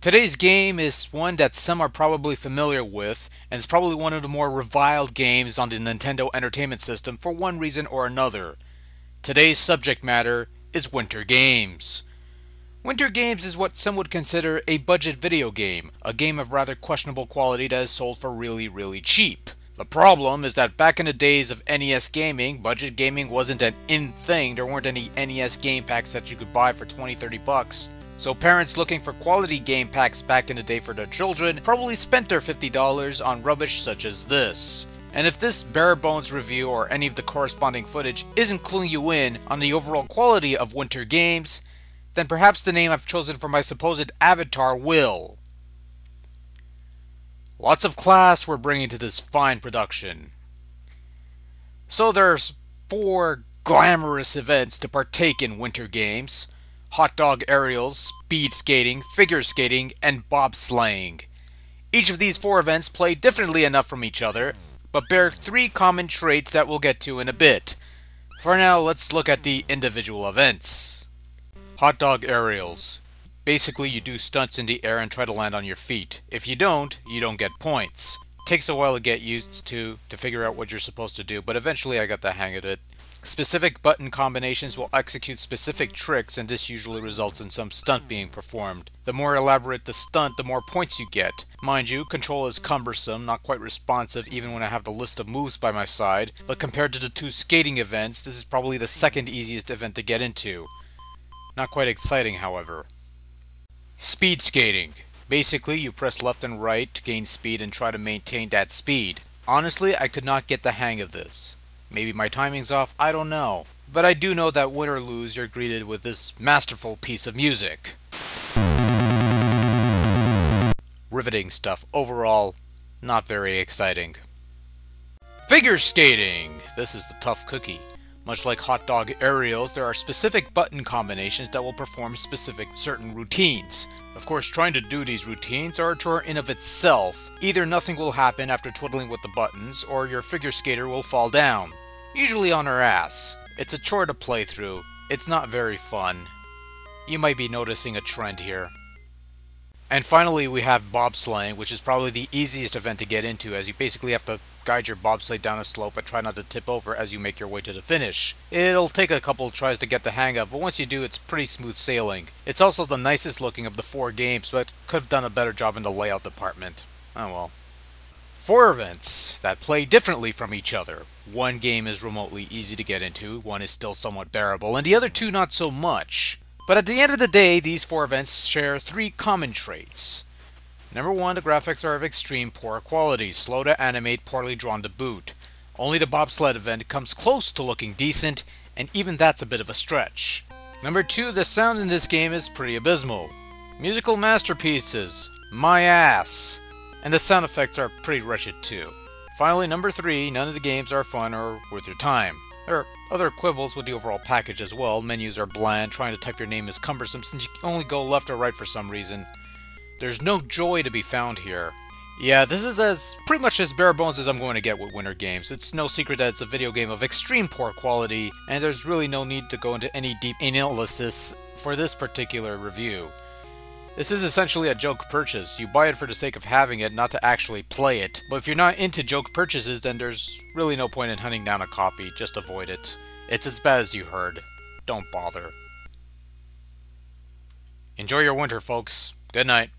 Today's game is one that some are probably familiar with, and it's probably one of the more reviled games on the Nintendo Entertainment System for one reason or another. Today's subject matter is Winter Games. Winter Games is what some would consider a budget video game, a game of rather questionable quality that is sold for really cheap. The problem is that back in the days of NES gaming, budget gaming wasn't an in thing. There weren't any NES game packs that you could buy for 20-30 bucks. So parents looking for quality game packs back in the day for their children probably spent their $50 on rubbish such as this. And if this bare bones review or any of the corresponding footage isn't cluing you in on the overall quality of Winter Games, then perhaps the name I've chosen for my supposed avatar will. Lots of class we're bringing to this fine production. So there's 4 glamorous events to partake in Winter Games: hot dog aerials, speed skating, figure skating, and bobsleighing. Each of these 4 events play differently enough from each other, but bear 3 common traits that we'll get to in a bit. For now, let's look at the individual events. Hot dog aerials. Basically, you do stunts in the air and try to land on your feet. If you don't get points. Takes a while to get used to figure out what you're supposed to do, but eventually I got the hang of it. Specific button combinations will execute specific tricks, and this usually results in some stunt being performed. The more elaborate the stunt, the more points you get. Mind you, control is cumbersome, not quite responsive even when I have the list of moves by my side, but compared to the 2 skating events, this is probably the second easiest event to get into. Not quite exciting, however. Speed skating. Basically, you press left and right to gain speed and try to maintain that speed. Honestly, I could not get the hang of this. Maybe my timing's off, I don't know. But I do know that win or lose, you're greeted with this masterful piece of music. Riveting stuff. Overall, not very exciting. Figure skating! This is the tough cookie. Much like hot dog aerials, there are specific button combinations that will perform specific certain routines. Of course, trying to do these routines are a chore in of itself. Either nothing will happen after twiddling with the buttons, or your figure skater will fall down. Usually on her ass. It's a chore to play through. It's not very fun. You might be noticing a trend here. And finally we have bobsleighing, which is probably the easiest event to get into, as you basically have to guide your bobsleigh down a slope but try not to tip over as you make your way to the finish. It'll take a couple of tries to get the hang of, but once you do, it's pretty smooth sailing. It's also the nicest looking of the 4 games, but could have done a better job in the layout department. Oh well. 4 events that play differently from each other. One game is remotely easy to get into, one is still somewhat bearable, and the other 2 not so much. But at the end of the day, these 4 events share 3 common traits. Number 1, the graphics are of extreme poor quality, slow to animate, poorly drawn to boot. Only the bobsled event comes close to looking decent, and even that's a bit of a stretch. Number 2, the sound in this game is pretty abysmal. Musical masterpieces, my ass. And the sound effects are pretty wretched too. Finally, number 3, none of the games are fun or worth your time. There are other quibbles with the overall package as well. Menus are bland, trying to type your name is cumbersome since you can only go left or right for some reason. There's no joy to be found here. Yeah, this is pretty much as bare bones as I'm going to get with Winter Games. It's no secret that it's a video game of extreme poor quality, and there's really no need to go into any deep analysis for this particular review. This is essentially a joke purchase. You buy it for the sake of having it, not to actually play it. But if you're not into joke purchases, then there's really no point in hunting down a copy. Just avoid it. It's as bad as you heard. Don't bother. Enjoy your winter, folks. Good night.